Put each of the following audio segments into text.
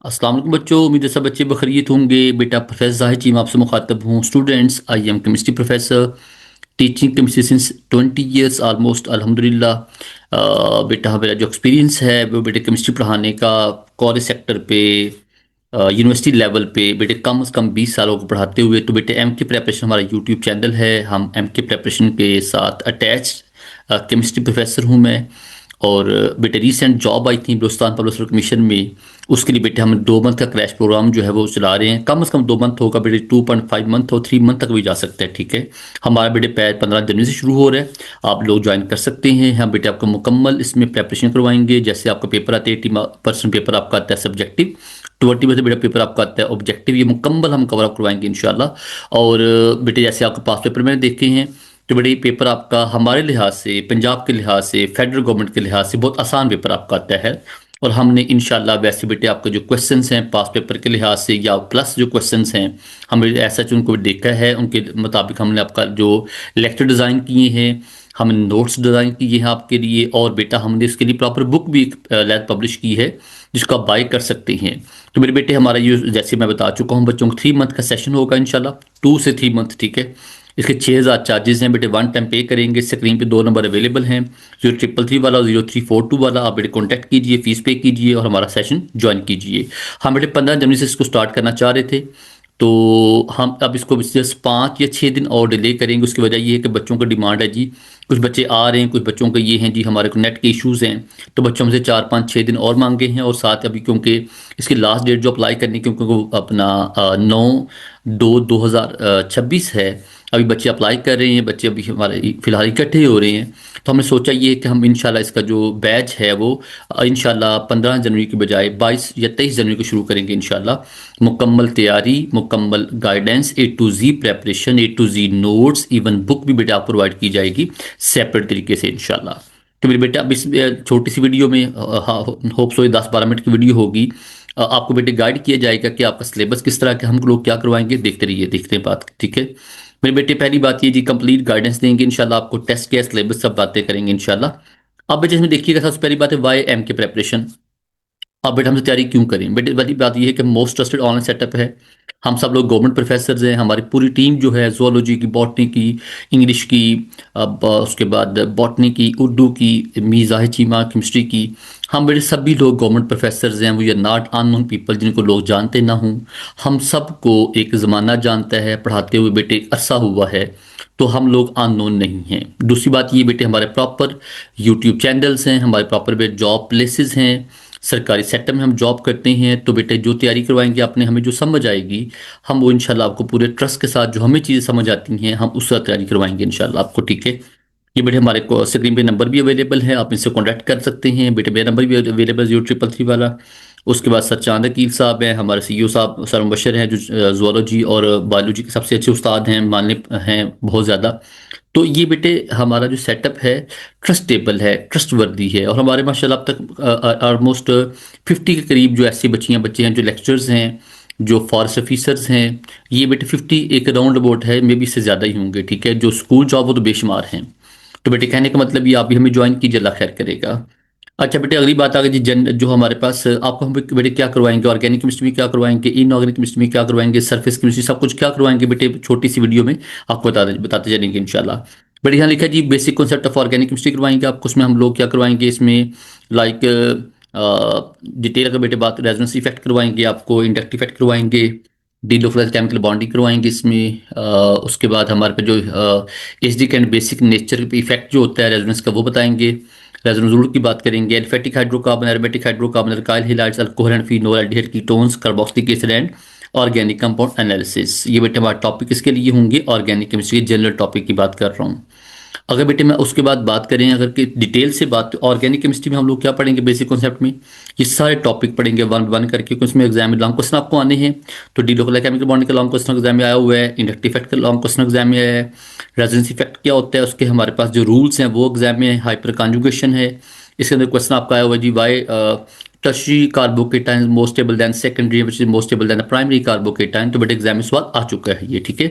अस्सलाम वालेकुम बच्चों, उम्मीद है सब बच्चे बखैरियत होंगे। बेटा प्रोफेसर जाहिद जी मैं आपसे मुखातब हूँ। Students, I am chemistry professor teaching chemistry since 20 years almost अल्हम्दुलिल्लाह। बेटा मेरा जो एक्सपीरियंस है वो बेटे केमिस्ट्री पढ़ाने का कॉलेज सेक्टर पे, यूनिवर्सिटी लेवल पे बेटे कम से कम 20 सालों को पढ़ाते हुए। तो बेटे एम के प्रेपरेशन हमारा यूट्यूब चैनल है, हम एम के प्रेपरेशन के साथ अटैच केमिस्ट्री प्रोफेसर हूँ मैं। और बेटे रीसेंट जॉब आई थी हिंदुस्तान पब्लिक सर्विस कमीशन में, उसके लिए बेटे हम 2 मंथ का क्रैश प्रोग्राम जो है वो चला रहे हैं। कम से कम 2 मंथ होगा बेटे, 2.5 मंथ और 3 मंथ तक भी जा सकते हैं। ठीक है, हमारा बेटे 15 जनवरी से शुरू हो रहा है, आप लोग ज्वाइन कर सकते हैं। हम बेटे आपको मुकम्मल इसमें प्रेपरेशन करवाएंगे। जैसे आपका पेपर आता है 80% पेपर आपका आता है सब्जेक्टिव, 20% बेटा पेपर आपका आता है ऑब्जेक्टिव। ये मुकम्मल हम कवर अप करवाएंगे इंशाल्लाह। और बेटे जैसे आपके पास पेपर मैंने देखे हैं, तो बेटे ये पेपर आपका हमारे लिहाज से, पंजाब के लिहाज से, फेडरल गवर्नमेंट के लिहाज से बहुत आसान पेपर आपका आता है। और हमने इंशाल्लाह वैसे बेटे आपके जो क्वेश्चंस हैं पास पेपर के लिहाज से या प्लस जो क्वेश्चंस हैं, हमने ऐसा उनको देखा है, उनके मुताबिक हमने आपका जो लेक्चर डिज़ाइन किए हैं, हमने नोट्स डिज़ाइन किए हैं आपके लिए। और बेटा हमने इसके लिए प्रॉपर बुक भी लैब पब्लिश की है जिसको आप बाय कर सकते हैं। तो मेरे बेटे हमारा ये जैसे मैं बता चुका हूँ बच्चों को 3 मंथ का सेशन होगा इंशाल्लाह, 2 से 3 मंथ। ठीक है, इसके 6,000 चार्जेस हैं बेटे, वन टाइम पे करेंगे। स्क्रीन पे 2 नंबर अवेलेबल हैं, 0333 वाला और 0342 वाला। आप बेटे कॉन्टैक्ट कीजिए, फीस पे कीजिए और हमारा सेशन ज्वाइन कीजिए। हम बेटे 15 जनवरी से इसको स्टार्ट करना चाह रहे थे, तो हम अब इसको जस्ट 5 या 6 दिन और डिले करेंगे। उसकी वजह ये है कि बच्चों का डिमांड है जी, कुछ बच्चे आ रहे हैं, कुछ बच्चों के ये हैं जी हमारे को नेट के इश्यूज़ हैं, तो बच्चों हमसे 4 5 6 दिन और मांगे हैं। और साथ अभी क्योंकि इसकी लास्ट डेट जो अप्लाई करनी, क्योंकि वो अपना 9/2/2026 है, अभी बच्चे अप्लाई कर रहे हैं, बच्चे अभी हमारे फिलहाल इकट्ठे हो रहे हैं। तो हमने सोचा ये है कि हम इंशाल्लाह इसका जो बैच है वो इंशाल्लाह 15 जनवरी के बजाय 22 या 23 जनवरी को शुरू करेंगे इंशाल्लाह। मुकम्मल तैयारी, मुकम्मल guidance, A to Z preparation, A to Z notes, even book भी बेटा आप प्रोवाइड की जाएगी सेपरेट तरीके से इंशाल्लाह। तो मेरे बेटा अब इस छोटी सी वीडियो में, होप सो 10 12 मिनट की वीडियो होगी, आपको बेटे गाइड किया जाएगा कि आपका सिलेबस किस तरह के हम लोग क्या करवाएंगे। देखते रहिए, देखते हैं बात। ठीक है मेरे बेटे, पहली बात ये जी कंप्लीट गाइडेंस देंगे इंशाल्लाह आपको, टेस्ट केस सिलेबस सब बातें करेंगे इंशाल्लाह। अब बेटे इसमें देखिएगा, सबसे पहली बात है वाई एम के प्रेपरेशन। अब बेटा हमसे तैयारी क्यों करें बेटे, पहली बात ये है कि मोस्ट ट्रस्टेड ऑनलाइन सेटअप है। हम सब लोग गवर्नमेंट प्रोफेसर हैं, हमारी पूरी टीम जो है जूलॉजी की, बॉटनी की, इंग्लिश की, अब उसके बाद बॉटनी की, उर्दू की, मीज़ाह चीमा केमिस्ट्री की, हम बेटे सभी लोग गवर्नमेंट प्रोफेसर हैं। We are not unknown people जिनको लोग जानते ना हों। हम सबको एक ज़माना जानता है, पढ़ाते हुए बेटे अरसा हुआ है, तो हम लोग अननोन नहीं हैं। दूसरी बात ये बेटे, हमारे प्रॉपर यूट्यूब चैनल्स हैं, हमारे प्रॉपर बेटे जॉब प्लेसेस हैं, सरकारी सेक्टर में हम जॉब करते हैं। तो बेटे जो तैयारी करवाएंगे आपने, हमें जो समझ आएगी, हम वो इंशाल्लाह आपको पूरे ट्रस्ट के साथ जो हमें चीज़ें समझ आती हैं हम उसका तैयारी करवाएंगे इंशाल्लाह आपको। ठीक है, ये बेटे हमारे को स्क्रीन पे नंबर भी अवेलेबल है, आप इनसे कॉन्टैक्ट कर सकते हैं। बेटे मेरा नंबर भी अवेलेबल है 0333 वाला। उसके बाद सर चांद अकील साहब हैं, हमारे CEO साहब सर मुबशर हैं, जो जूलॉजी और बायोलॉजी के सबसे अच्छे उस्ताद हैं, मानने हैं बहुत ज़्यादा। तो ये बेटे हमारा जो सेटअप है ट्रस्टेबल है, ट्रस्टवर्दी है। और हमारे माशाल्लाह अब तक ऑलमोस्ट 50 के करीब जो ऐसी बच्चियां बच्चे हैं जो लेक्चर्स हैं, जो फॉरेस्ट ऑफिसर्स हैं, ये बेटे 50 एक राउंड अबाउट है, मे बी इससे ज़्यादा ही होंगे। ठीक है, जो स्कूल जॉब वो तो बेशुमार हैं। तो बेटे कहने का मतलब ये, आप भी हमें ज्वाइन कीजिए, अल्लाह खैर करेगा। अच्छा बेटे अगली बात आ गई जी, जो हमारे पास आपको हम बेटे क्या करवाएंगे, ऑर्गेनिक केमिस्ट्री में क्या करवाएंगे, इनऑर्गेनिक केमिस्ट्री में क्या करवाएंगे, सरफेस केमिस्ट्री, सब कुछ क्या करवाएंगे बेटे, छोटी सी वीडियो में आपको बताते चलेंगे इंशाल्लाह। बेटे यहाँ लिखा है जी basic concept of organic chemistry करवाएंगे आपको। उसमें हम लोग क्या करवाएंगे इसमें, लाइक डिटेल अगर बेटे बात, रेजोनेंस इफेक्ट करवाएंगे आपको, इंडक्टिव इफेक्ट करवाएंगे, डी लोकलाइज केमिकल बॉन्डिंग करवाएंगे इसमें। उसके बाद हमारे पे जो H D and basic nature effect जो होता है रेजोनेंस का वो बताएंगे। रेजोनोज की बात करेंगे, एल्फेटिक hydrocarbon, aromatic hydrocarbon, alkyl halides, alcohol and phenol, aldehyde ketones, carboxylic acid and organic compound analysis. ये बेटे हमारे टॉपिक इसके लिए होंगे, ऑर्गेनिक केमिस्ट्री के जनरल टॉपिक की बात कर रहा हूँ। अगर बेटे मैं उसके बाद बात करें, अगर कि डिटेल से बात, ऑर्गेनिक केमिस्ट्री में हम लोग क्या पढ़ेंगे बेसिक कॉन्सेप्ट में, ये सारे टॉपिक पढ़ेंगे वन वन करके, क्योंकि उसमें एग्जाम में लॉन्ग क्वेश्चन आपको आने हैं। तो डी लोकल केमिकल बॉन्डिंग का लॉन्ग क्वेश्चन एग्जाम में आया हुआ है, इंडक्टिव इफेक्ट का लॉन्ग क्वेश्चन एग्जाम में आया है, रेजोनेंस इफेक्ट क्या होता है उसके हमारे पास जो रूल्स हैं वो एग्जाम में, हाइपर कॉन्जुगेशन है, इसके अंदर क्वेश्चन आपका आया हुआ है जी, why tertiary carbocation more stable than secondary which is more stable than primary carbocation. तो बेटे एग्जाम में सवाल आ चुका है ये। ठीक है,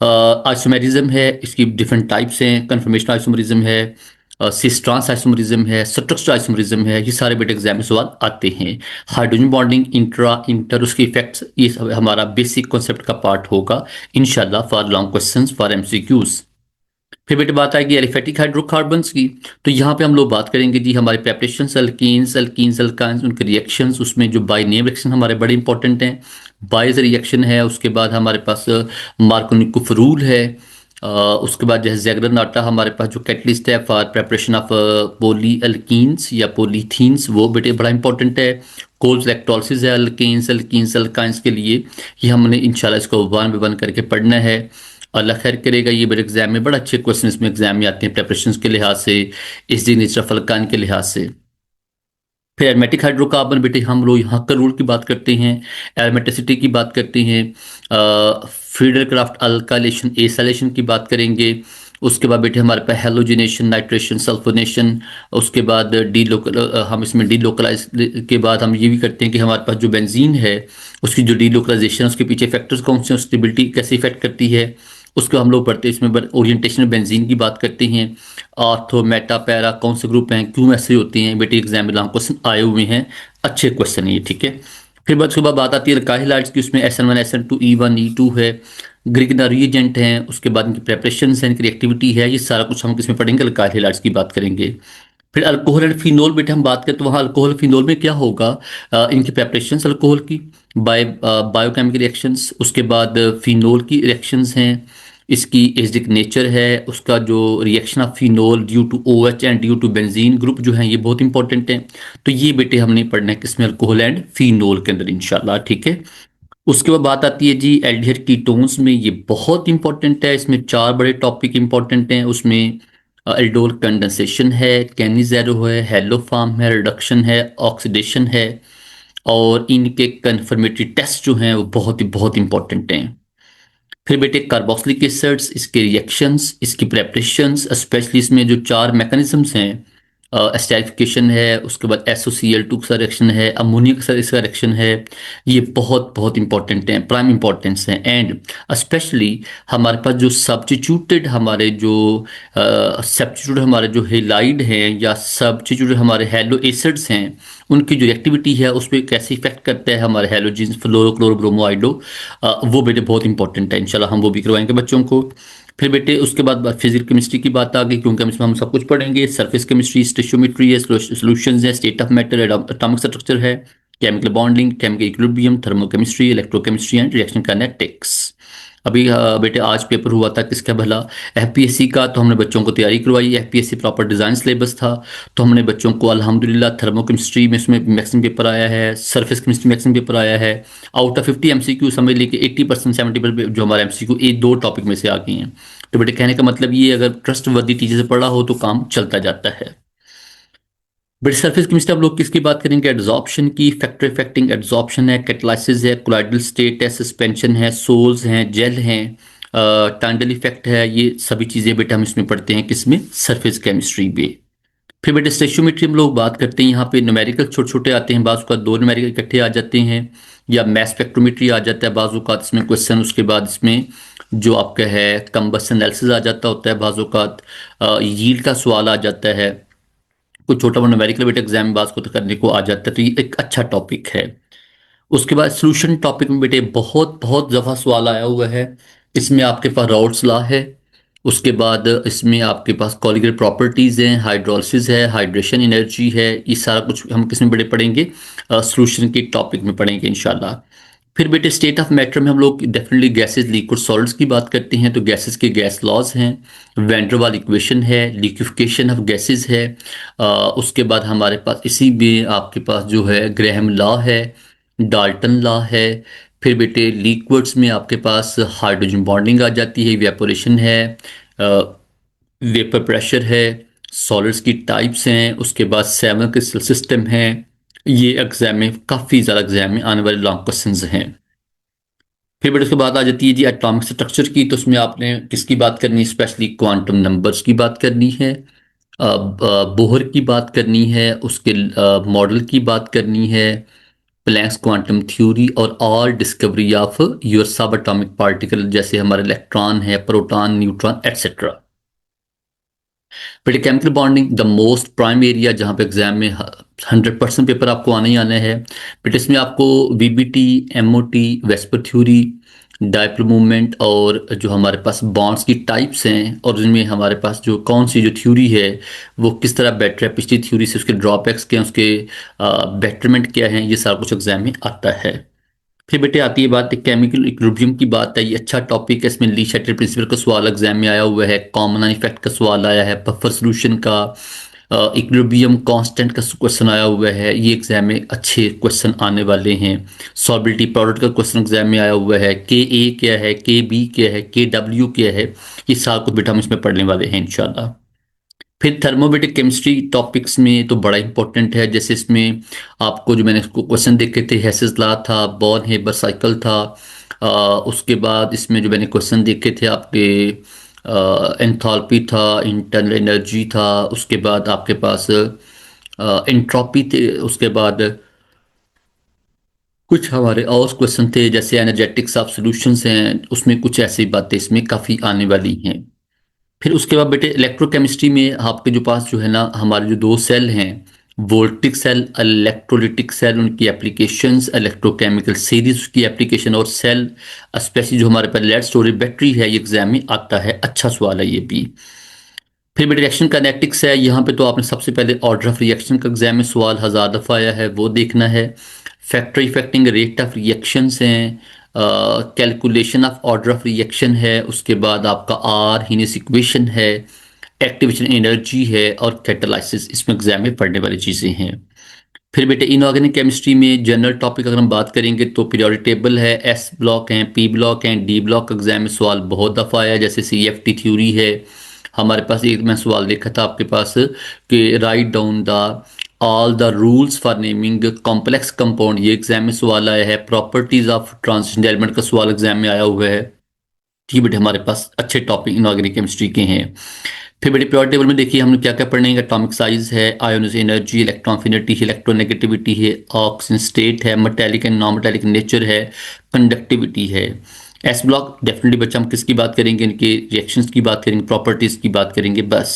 आइसोमेरिज्म है, इसकी डिफरेंट टाइप्स हैं, कन्फर्मेशन आइसोमेरिज्म है, सिस ट्रांस आइसोमरिज्म है, स्ट्रक्चर आइसोमरिज्म है, ये सारे बेटे एग्जाम में सवाल आते हैं। हाइड्रोजन बॉन्डिंग, इंट्रा इंटर, उसके इफेक्ट्स, ये सब हमारा बेसिक कॉन्सेप्ट का पार्ट होगा इंशाल्लाह for long questions for MCQs. फिर बेटे बात आएगी एलिफेटिक हाइड्रोकार्बन्स की। तो यहाँ पे हम लोग बात करेंगे जी हमारे प्रेपरेशंस, अल्कीन्स अल्कीन्स अल्कान्स, उनके रिएक्शंस, उसमें जो बाय नेम रिएक्शन हमारे बड़े इंपॉर्टेंट हैं। बायज रिएक्शन है, उसके बाद हमारे पास मार्कोनिकोफ रूल है, उसके बाद जो है जैगरन नाटा हमारे पास जो कैटलिस्ट है for preparation of poly alkenes या पोलीथीन्स, वो बेटे बड़ा इंपॉर्टेंट है। कोल्स इलेक्ट्रोलिसिस है अल्केन्स अल्कीन्स अल्काइंस के लिए, ये हमने इंशाल्लाह इसको वन बाय वन करके पढ़ना है। अल्लाह खैर करेगा, ये बड़े एग्जाम में बड़ा अच्छे क्वेश्चन इसमें एग्जाम में आते हैं प्रेपरेशन के लिहाज से, इस दी नेचर ऑफ अल्कान के लिहाज से। फिर एरोमेटिक हाइड्रोकार्बन बेटे हम लोग यहाँ का रूल की बात करते हैं, एरोमेटिसिटी की बात करते हैं, फ्रीडल क्राफ्ट अल्काइलेशन एसाइलेशन की बात करेंगे। उसके बाद बेटे हमारे पास हेलोजिनेशन, नाइट्रेशन, सल्फोनेशन, उसके बाद हम इसमें डीलोकलाइज के बाद हम ये भी करते हैं कि हमारे पास जो बेंजीन है उसकी जो डीलोकलाइजेशन, उसके पीछे फैक्टर्स कौन से हैं, स्टेबिलिटी कैसे इफेक्ट करती है, उसको हम लोग पढ़ते हैं। इसमें ओरिएंटेशन बेंजीन की बात करते हैं, आर्थो मेटा पैरा कौन से ग्रुप हैं, क्यों ऐसे होते हैं, बेटे एग्जाम में लॉन्ग क्वेश्चन आए हुए हैं, अच्छे क्वेश्चन है ये, ठीक है। फिर बाद उसके बाद बात आती है अल्काइलाइड्स की, उसमें SN1 SN2 E1 E2 है, ग्रिगना रिएजेंट हैं, उसके बाद इनकी प्रेपरेशन है, इनकी रिएक्टिविटी है, ये सारा कुछ हम किसमें पढ़ेंगे, अल्काइलाइड्स की बात करेंगे। फिर अल्कोहल एंड फिनोल बेटे हम बात करें तो वहाँ अल्कोहल फिनोल में क्या होगा, इनकी प्रेपरेशंस अल्कोहल की, बायोकेमिकल रिएक्शंस, उसके बाद फिनोल की रिएक्शंस हैं, इसकी एसिडिक नेचर है, उसका जो reaction of phenol due to OH and due to benzene group जो हैं ये बहुत इंपॉर्टेंट हैं। तो ये बेटे हमने पढ़ना है किसमें, अल्कोहल एंड फिनोल के अंदर इंशाल्लाह, ठीक है। उसके बाद बात आती है जी एल्डिहाइड कीटोन्स में, ये बहुत इंपॉर्टेंट है, इसमें चार बड़े टॉपिक इंपॉर्टेंट हैं। उसमें एल्डोल कंडेंसेशन है, कैनिजेरो है, हेलोफार्म है, रिडक्शन है, ऑक्सीडेशन है, और इनके कन्फर्मेटरी टेस्ट जो हैं वो बहुत इंपॉर्टेंट हैं। फिर बेटे कार्बोक्सिलिक एसिड्स, इसके रिएक्शंस, इसकी प्रेपरेशंस, स्पेशली इसमें जो चार मैकेनिज्म्स हैं, एस्टैटिफिकेशन है, उसके बाद SOCl2 का रिएक्शन है, अमोनिया का इसका रिएक्शन है, ये बहुत इंपॉर्टेंट हैं, प्राइम इंपॉर्टेंस हैं। एंड स्पेशली हमारे पास जो सब्स्टिट्यूटेड हमारे जो सब्स्टिट्यूट हमारे जो हेलाइड हैं या सब्स्टिट्यूटेड हमारे हेलो एसिड्स हैं, उनकी जो एक्टिविटी है उस पर कैसे इफेक्ट करता है हमारे हेलोजिन्स फ्लोरोक्लोरोब्रोमो, वो बेटे बहुत इंपॉर्टेंट है, इंशाल्लाह हम वो भी करवाएंगे बच्चों को। फिर बेटे उसके बाद फिजिकल केमिस्ट्री की बात आ गई, क्योंकि हम इसमें हम सब कुछ पढ़ेंगे, सरफेस केमिस्ट्री, स्टेशियोमेट्री है, सॉल्यूशंस है, state of matter, atomic structure है, chemical bonding, chemical equilibrium, thermochemistry, electrochemistry and reaction kinetics. अभी बेटे आज पेपर हुआ था किसका भला, FPSC का, तो हमने बच्चों को तैयारी करवाई, FPSC प्रॉपर डिज़ाइन सिलेबस था, तो हमने बच्चों को अल्हम्दुलिल्लाह थर्मोकेमिस्ट्री में उसमें मैक्सिमम पेपर आया है, सरफेस केमिस्ट्री मैक्सिमम पेपर आया है, आउट ऑफ 50 MCQ समझ लीजिए कि 80% 70% जो हमारे MCQ एक दो टॉपिक में से आ गए हैं। तो बेटे कहने का मतलब ये, अगर ट्रस्ट वर्दी टीचर से पढ़ा हो तो काम चलता जाता है। बट सरफेस केमिस्ट्री आप लोग किसकी बात करेंगे, एड्सॉर्प्शन की, फैक्टर इफेक्टिंग एड्सॉर्प्शन है, कैटालिसिस है, कोलाइडल स्टेट है, सस्पेंशन है, सोल्स हैं, जेल हैं, टांडल इफेक्ट है, ये सभी चीज़ें बेटा हम इसमें पढ़ते हैं किसमें, सरफेस केमिस्ट्री में। फिर बेटे स्टेशियोमेट्री हम लोग बात करते हैं, यहाँ पे न्यूमेरिकल छोटे छोटे आते हैं, बाजू का दो न्यूमेरिकल इकट्ठे आ जाते हैं, या मैस स्पेक्ट्रोमेट्री आ जाता है बाजू का इसमें क्वेश्चन, उसके बाद इसमें जो आपका है कंबसन एनालिसिस आ जाता होता है, बाजू का यील्ड का सवाल आ जाता है, कुछ छोटा मोटा न्यूमेरिकल बेटा एग्जाम में बात को तो करने को आ जाता है, तो ये एक अच्छा टॉपिक है। उसके बाद सोल्यूशन टॉपिक में बेटे बहुत दफ़ा सवाल आया हुआ है, इसमें आपके पास राउल्ट्स लॉ है, उसके बाद इसमें आपके पास कॉलीगेट प्रॉपर्टीज़ हैं, हाइड्रोलिसिस है, हाइड्रेशन एनर्जी है, ये सारा कुछ हम किस में बड़े पढ़ेंगे, सोल्यूशन के टॉपिक में पढ़ेंगे इंशाल्लाह। फिर बेटे स्टेट ऑफ मैटर में हम लोग डेफिनेटली गैसेस लिक्विड सॉलिड्स की बात करते हैं, तो गैसेस के गैस लॉज हैं, वैन डर वाल इक्वेशन है, लिक्विफिकेशन ऑफ गैसेस है, उसके बाद हमारे पास इसी में आपके पास जो है ग्रेहम लॉ है, डाल्टन लॉ है। फिर बेटे लिक्विड्स में आपके पास हाइड्रोजन बॉन्डिंग आ जाती है, वेपोरेशन है, वेपर प्रेशर है, सॉलिड्स की टाइप्स हैं, उसके बाद सेवन क्रिस्टल सिस्टम है। ये एग्जाम में काफ़ी ज़्यादा एग्जाम में आने वाले लॉन्ग क्वेश्चंस हैं। फिर बेटे उसके बाद आ जाती है जी एटॉमिक स्ट्रक्चर की, तो उसमें आपने किसकी बात करनी है, स्पेशली क्वांटम नंबर्स की बात करनी है, बोहर की बात करनी है, उसके मॉडल की बात करनी है, प्लैंक्स क्वांटम थ्योरी, और डिस्कवरी ऑफ योर सब एटॉमिक पार्टिकल, जैसे हमारे इलेक्ट्रॉन है, प्रोटॉन, न्यूट्रॉन एटसेट्रा। बेटे chemical bonding the most prime area, जहाँ पे एग्जाम में 100% पेपर आपको आने ही आना है। बेटे इसमें आपको VBT, MOT, VSEPR theory, dipole movement और जो हमारे पास बॉन्ड्स की टाइप्स हैं और जिनमें हमारे पास जो कौन सी जो थ्योरी है वो किस तरह बेटर है पिछली थ्योरी से, उसके ड्रॉबैक्स क्या हैं, उसके बेटरमेंट क्या हैं, ये सारा कुछ एग्जाम में आता है। फिर बेटे आती है बात केमिकल इक्विलिब्रियम की बात है। ये अच्छा टॉपिक है, इसमें ली शैटर प्रिंसिपल का सवाल एग्जाम में आया हुआ है, कॉमन इफेक्ट का सवाल आया है, बफर सॉल्यूशन का, इक्विलिब्रियम कांस्टेंट का क्वेश्चन आया हुआ है। ये एग्जाम में अच्छे क्वेश्चन आने वाले हैं। सॉल्बिलिटी प्रोडक्ट का क्वेश्चन एग्जाम में आया हुआ है, के ए क्या है, के बी क्या है, के डब्ल्यू क्या है, ये सारा कुछ बेटा हम इसमें पढ़ने वाले हैं इंशाल्लाह। फिर थर्मोमेट्रिक केमिस्ट्री टॉपिक्स में तो बड़ा इंपॉर्टेंट है, जैसे इसमें आपको जो मैंने क्वेश्चन देखे थे, हेसेस लॉ था, बॉर्न हेबर साइकिल था, उसके बाद इसमें जो मैंने क्वेश्चन देखे थे आपके एंथैल्पी था, इंटरनल एनर्जी था, उसके बाद आपके पास एंट्रोपी थे, उसके बाद कुछ हमारे और क्वेश्चन थे जैसे एनर्जेटिक्स ऑफ सॉल्यूशंस हैं, उसमें कुछ ऐसी बातें इसमें काफ़ी आने वाली हैं। फिर उसके बाद बेटे इलेक्ट्रोकेमिस्ट्री में आपके जो पास जो है ना हमारे जो दो सेल हैं, वोल्टिक सेल, इलेक्ट्रोलिटिक सेल, उनकी एप्लीकेशंस, इलेक्ट्रोकेमिकल सीरीज की एप्लीकेशन, और सेल स्पेशली जो हमारे पास लेड स्टोरेज बैटरी है, ये एग्जाम में आता है, अच्छा सवाल है ये भी। फिर बेटे रिएक्शन काइनेटिक्स है, यहाँ पे तो आपने सबसे पहले ऑर्डर ऑफ रिएक्शन का एग्जाम में सवाल 1000 दफ़ा आया है, वो देखना है। Factor affecting rate of reactions हैं, calculation of order of reaction है, उसके बाद आपका आर हीनियस इक्वेशन है, एक्टिवेशन एनर्जी है, और कैटालाइसिस इसमें एग्जाम में पढ़ने वाली चीज़ें हैं। फिर बेटे इनऑर्गेनिक केमिस्ट्री में जनरल टॉपिक अगर हम बात करेंगे तो पीरियोडिक टेबल है, एस ब्लॉक हैं, पी ब्लॉक हैं, डी ब्लॉक एग्जाम में सवाल बहुत दफ़ा आया है, जैसे सी एफ टी थ्योरी है हमारे पास। एक मैं सवाल देखा था आपके पास कि write down the all the rules for naming complex compound, ये एग्जाम में सवाल आया है। प्रॉपर्टीज ऑफ ट्रांजिशन एलिमेंट का सवाल एग्जाम में आया हुआ है। ठीक बेटे, हमारे पास अच्छे टॉपिक इनऑर्गेनिक केमिस्ट्री के हैं। फिर बेटे पीरियोडिक टेबल में देखिए हमने क्या क्या पढ़ने हैं। एटॉमिक साइज है, आयोनिक एनर्जी, इलेक्ट्रॉन अफिनिटी है, इलेक्ट्रोनेगेटिविटी है, ऑक्सीजन स्टेट है, metallic and non metallic nature है, कंडक्टिविटी है। एस ब्लॉक डेफिनेटली बच्चा हम किसकी बात करेंगे, इनके रिएक्शंस की बात करेंगे, प्रॉपर्टीज की बात करेंगे बस।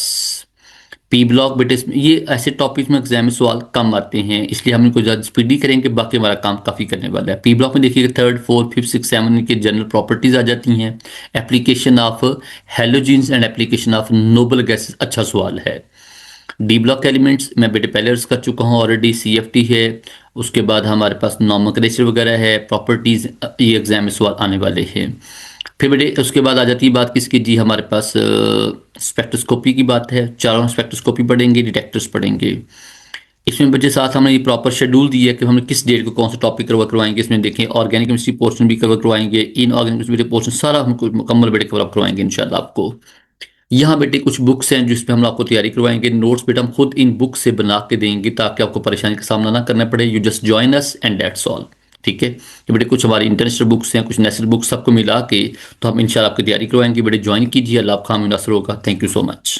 पी ब्लॉक बेटे ये ऐसे टॉपिक में एग्जाम में सवाल कम आते हैं, इसलिए हम इनको ज़्यादा स्पीडी करेंगे, बाकी हमारा काम काफ़ी करने वाला है। पी ब्लॉक में देखिएगा third, fourth, fifth, six, seven के जनरल प्रॉपर्टीज आ जाती हैं। Application of halogens and application of noble gases, अच्छा सवाल है। डी ब्लॉक एलिमेंट्स मैं बेटे पहले अर्ज कर चुका हूँ ऑलरेडी, सी एफ टी है, उसके बाद हमारे पास नॉमेनक्लेचर वगैरह है, प्रॉपर्टीज, ये एग्जाम में सवाल आने वाले हैं। फिर बेटे उसके बाद आ जाती है बात किसकी जी, हमारे पास स्पेक्ट्रोस्कोपी की बात है। चारों स्पेक्ट्रोस्कोपी पढ़ेंगे, डिटेक्टर्स पढ़ेंगे। इसमें बच्चे साथ हमने ये प्रॉपर शेड्यूल दिया है कि हमने किस डेट को कौन सा टॉपिक कवर करवाएंगे। इसमें देखें ऑर्गेनिक केमिस्ट्री पोर्शन भी कवर करवाएंगे, इन ऑर्गेनिक केमिस्ट्री पोर्शन सारा हमको मुकम्मल बेटे कवर करवाएंगे इंशाल्लाह आपको। यहाँ बेटे कुछ बुक्स हैं जिस पे हम आपको तैयारी करवाएंगे। नोट्स बेटा हम खुद इन बुक्स से बना के देंगे ताकि आपको परेशानी का सामना ना करना पड़े। You just join us and that's all. ठीक है, तो बेटे कुछ हमारी इंटरनेशनल बुक्स हैं, कुछ नेशनल बुक्स सबको मिला के तो हम इंशाल्लाह आपकी तैयारी करवाएंगे। बेटे ज्वाइन कीजिए, अल्लाह आपका हामी नासर होगा। Thank you so much.